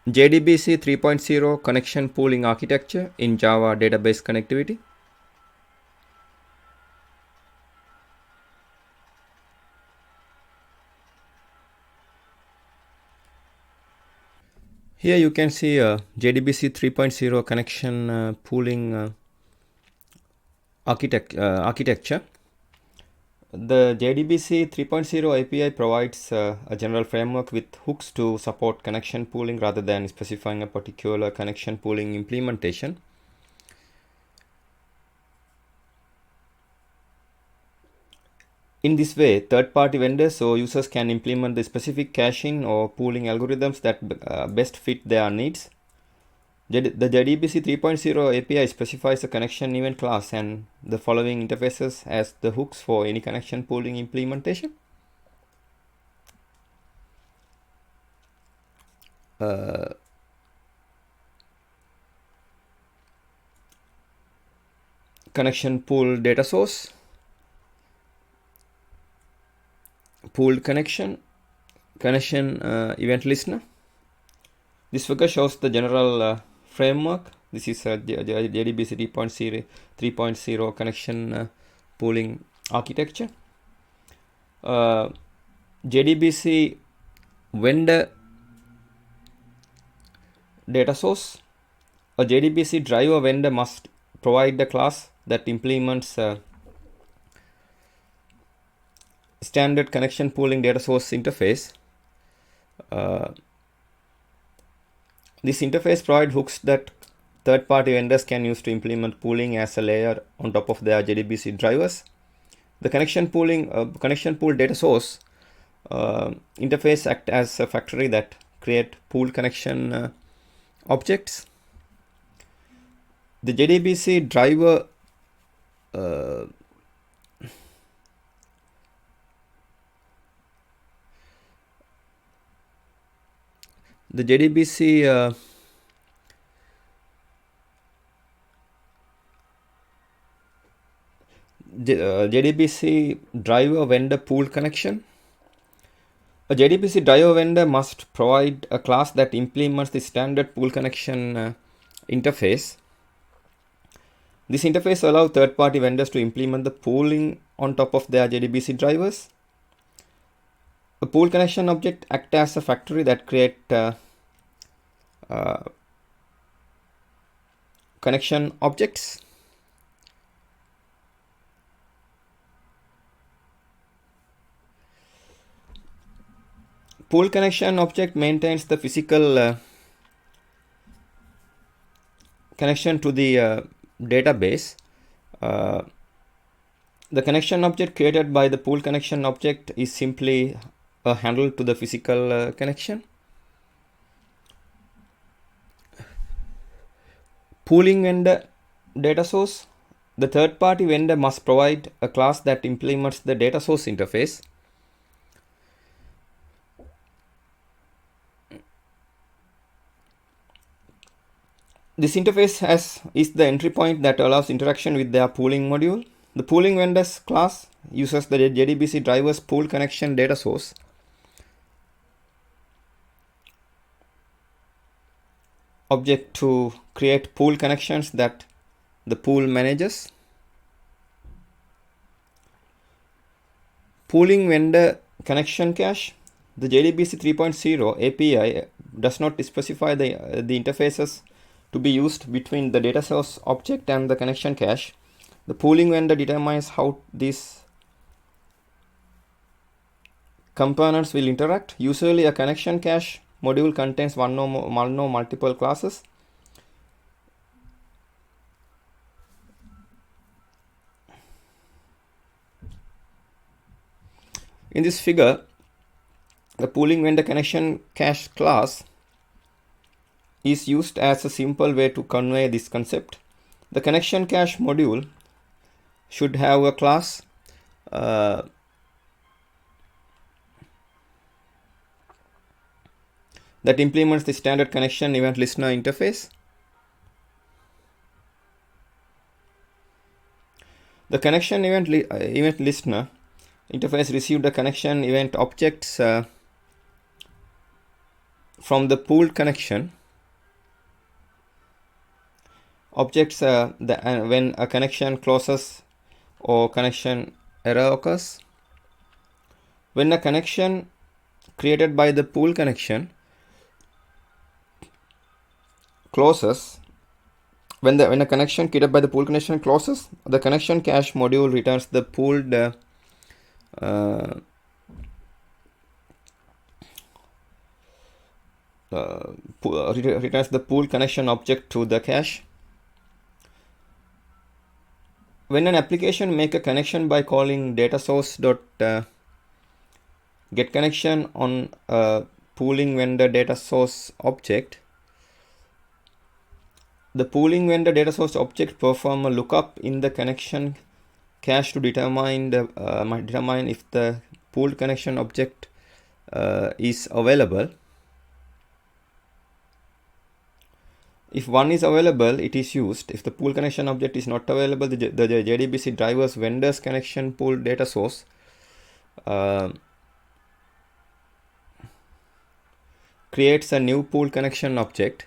JDBC 3.0 connection pooling architecture in Java database connectivity. Here you can see JDBC 3.0 connection pooling architecture. The JDBC 3.0 API provides a general framework with hooks to support connection pooling rather than specifying a particular connection pooling implementation. In this way, third-party vendors or users can implement the specific caching or pooling algorithms that best fit their needs. The JDBC 3.0 API specifies a connection event class and the following interfaces as the hooks for any connection pooling implementation. Connection pool data source, pooled connection event listener. This figure shows the general framework. This is JDBC 3.0 connection pooling architecture. JDBC vendor data source. A JDBC driver vendor must provide the class that implements standard connection pooling data source interface. This interface provides hooks that third-party vendors can use to implement pooling as a layer on top of their JDBC drivers. The connection pool data source interface act as a factory that create pool connection objects. The JDBC driver the JDBC JDBC driver vendor pool connection. A JDBC driver vendor must provide a class that implements the standard pool connection interface. This interface allows third-party vendors to implement the pooling on top of their JDBC drivers. A pool connection object acts as a factory that create connection objects. Pool connection object maintains the physical connection to the database. The connection object created by the pool connection object is simply a handle to the physical connection. Pooling vendor data source. The third-party vendor must provide a class that implements the data source interface. This interface is the entry point that allows interaction with their pooling module. The pooling vendors class uses the JDBC driver's pool connection data source. Object to create pool connections that the pool manages. Pooling vendor connection cache. The JDBC 3.0 API does not specify the interfaces to be used between the data source object and the connection cache. The pooling vendor determines how these components will interact. Usually a connection cache module contains one or multiple classes. In this figure, the pooling vendor connection cache class is used as a simple way to convey this concept. The connection cache module should have a class that implements the standard connection event listener interface. The connection event listener interface received the connection event objects from the pooled connection objects when a connection closes or connection error occurs. When a connection created by the pool connection closes, when a connection created by the pool connection closes, the connection cache module returns the pooled returns the pool connection object to the cache. When an application make a connection by calling data source get connection on a pooling vendor data source object, the pooling vendor data source object perform a lookup in the connection cache to determine if the pooled connection object is available. If one is available, it is used. If the pool connection object is not available, the JDBC driver's vendor's connection pool data source creates a new pool connection object.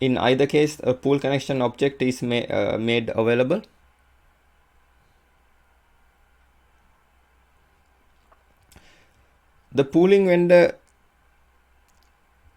In either case, a pool connection object is made available. The pooling vendor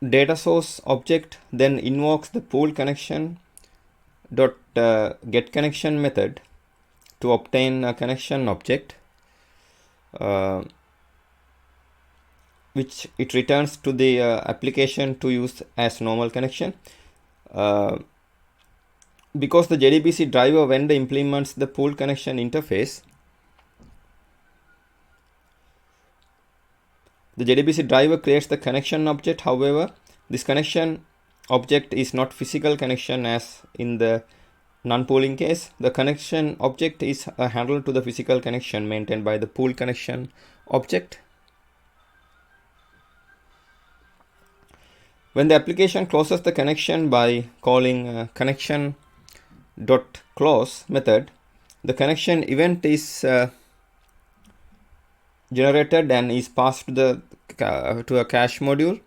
data source object then invokes the pool connection get connection method to obtain a connection object, which it returns to the application to use as normal connection. Because the JDBC driver vendor implements the pool connection interface, the JDBC driver creates the connection object. However, this connection object is not physical connection as in the non-pooling case. The connection object is a handle to the physical connection maintained by the pool connection object. When the application closes the connection by calling connection.close method, the connection event is generated and is passed to a cache module.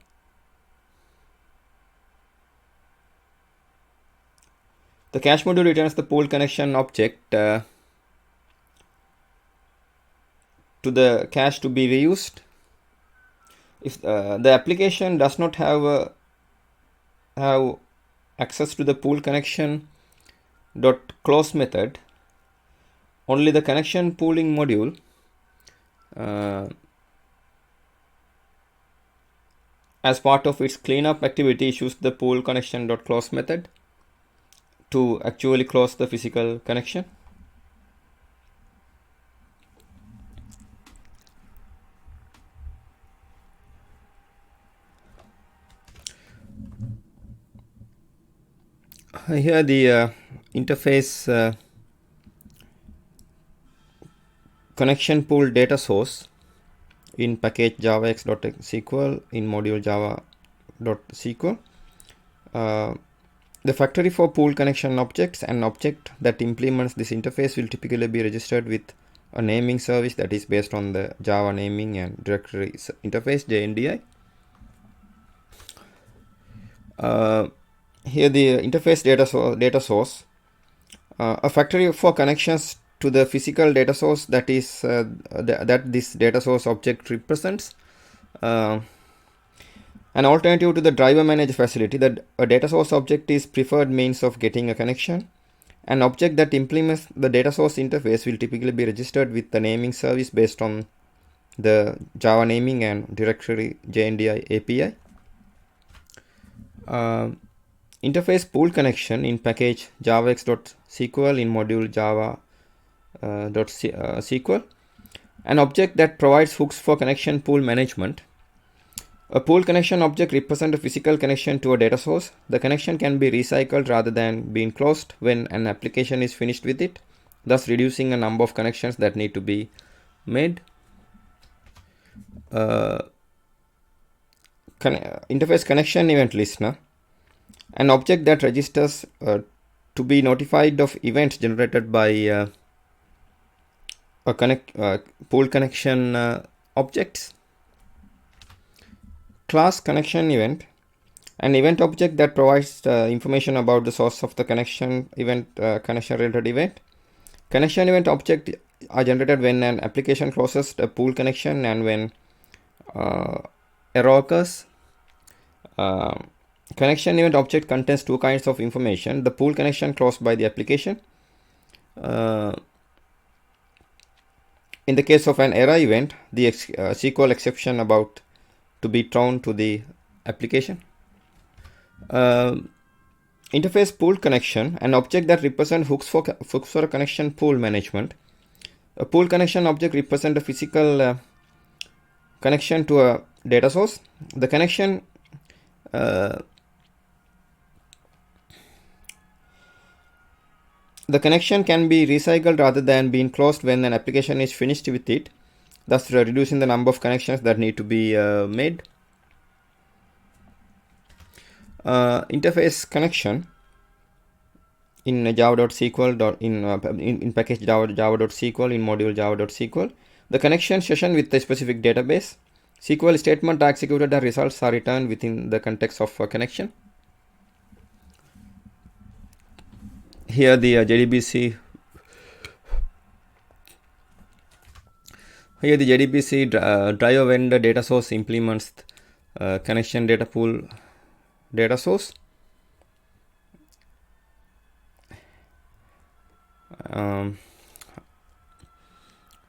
The cache module returns the pool connection object to the cache to be reused. If the application does not have access to the pool connection .close method, only the connection pooling module as part of its cleanup activity issues the pool connection.close method to actually close the physical connection. Here the interface connection pool data source in package javax.sql in module java.sql. The factory for pool connection objects, an object that implements this interface will typically be registered with a naming service that is based on the Java naming and directory interface JNDI. Here the interface data source, a factory for connections to the physical data source that is that this data source object represents. An alternative to the driver manager facility, that a data source object is preferred means of getting a connection. An object that implements the data source interface will typically be registered with the naming service based on the Java naming and directory JNDI API. Interface pool connection in package javax.sql in module java.sql, an object that provides hooks for connection pool management. A pool connection object represents a physical connection to a data source. The connection can be recycled rather than being closed when an application is finished with it, thus reducing a number of connections that need to be made. Interface connection event listener, an object that registers to be notified of events generated by a pool connection objects. Class connection event, an event object that provides information about the source of the connection event, connection related event. Connection event object are generated when an application closes the pool connection and when error occurs. Connection event object contains two kinds of information: the pool connection closed by the application. In the case of an error event, the SQL exception about to be thrown to the application. Interface pool connection, an object that represents hooks for connection pool management. A pool connection object represents a physical connection to a data source. The connection can be recycled rather than being closed when an application is finished with it, thus reducing the number of connections that need to be made. Interface connection in java.sql in package java.sql in module java.sql. The connection session with the specific database. SQL statement are executed and results are returned within the context of a connection. Here the JDBC driver vendor data source implements connection data pool data source.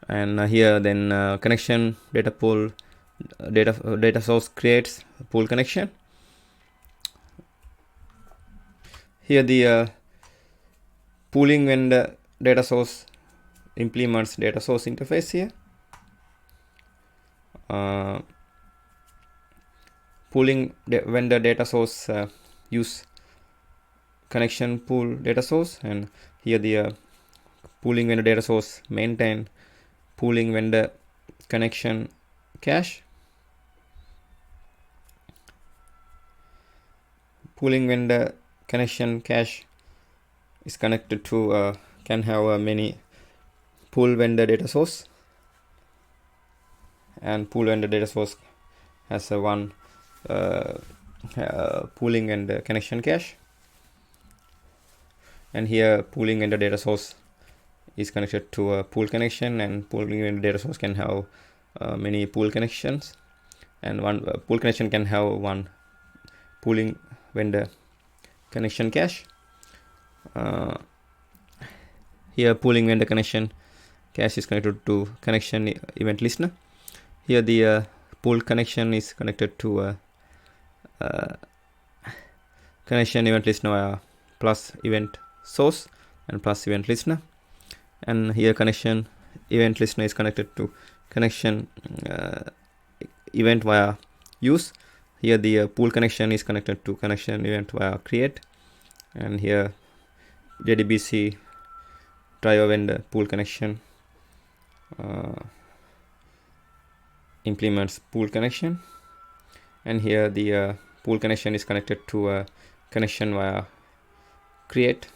And here then connection data pool data source creates pool connection. Here the pooling vendor data source implements data source interface here. Pooling vendor data source use connection pool data source, and here the pooling vendor data source maintain pooling vendor connection cache. Pooling vendor connection cache is connected to can have many pool vendor data source, and pool vendor data source has one pooling and connection cache. And here pooling vendor data source is connected to a pool connection, and pooling vendor data source can have many pool connections, and one pool connection can have one pooling vendor connection cache. Here pooling vendor connection cache is connected to connection event listener. Here the pool connection is connected to connection event listener via plus event source and plus event listener. And here connection event listener is connected to connection event via use. Here the pool connection is connected to connection event via create. And here JDBC driver vendor pool connection implements pool connection. And here the pool connection is connected to a connection via create.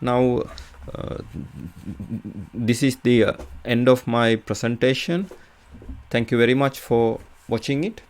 Now this is the end of my presentation. Thank you very much for watching it.